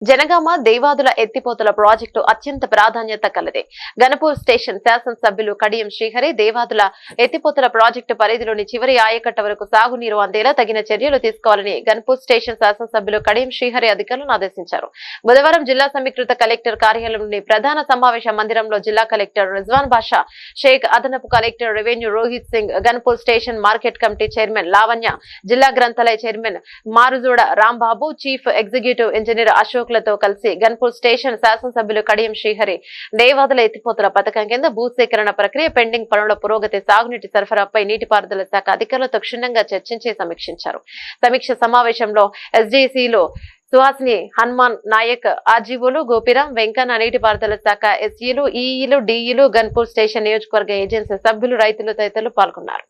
జనగామ దేవాదుల ఎత్తిపోతల ప్రాజెక్టు అత్యంత ప్రాధాన్యత కలదే. గణపూర్ స్టేషన్ శాసనసభ్యులు కడియం శ్రీహరి దేవాదుల ఎత్తిపోతల ప్రాజెక్టు పరిధిలోని చివరి ఆయకట్ట వరకు సాగునీరు అందేలా తగిన చర్యలు తీసుకోవాలని గణపూర్ స్టేషన్ శాసనసభ్యులు కడియం శ్రీహరి అధికారులను ఆదేశించారు. బుధవారం జిల్లా సమీకృత కలెక్టర్ కార్యాలయంలోని ప్రధాన సమావేశ మందిరంలో జిల్లా కలెక్టర్ రిజ్వాన్ బాషా షేక్, అదనపు collector revenue Rohit Singh, Ganapur station market committee chairman Lavanya, జిల్లా గ్రంథాలయ chairman Marujoda Rambabu, chief executive engineer Ashok లతో కలిసి గన్పూర్ స్టేషన్ శాసనసభ్యులు కడియం శ్రీహరి దేవాదుల ఎత్తిపోతల పథకం కింద భూసేకరణ ప్రక్రియ, పెండింగ్ పనుల పురోగతి, సాగునీటి సరఫరాపై నీటిపారుదల శాఖ అధికారులతో క్షుణ్ణంగా చర్చించి సమీక్షించారు. సమీక్ష సమావేశంలో ఎస్డీసీలో సుహాసిని, హనుమాన్ నాయక్, ఆర్జీఓలు గోపిరాం, వెంకన్న, నీటిపారుదల శాఖ ఎస్ఈలు, ఈఈలు, డిఈలు, గన్పూర్ స్టేషన్ నియోజకవర్గ ఏజెన్సీ సభ్యులు, రైతులు తదితరులు పాల్గొన్నారు.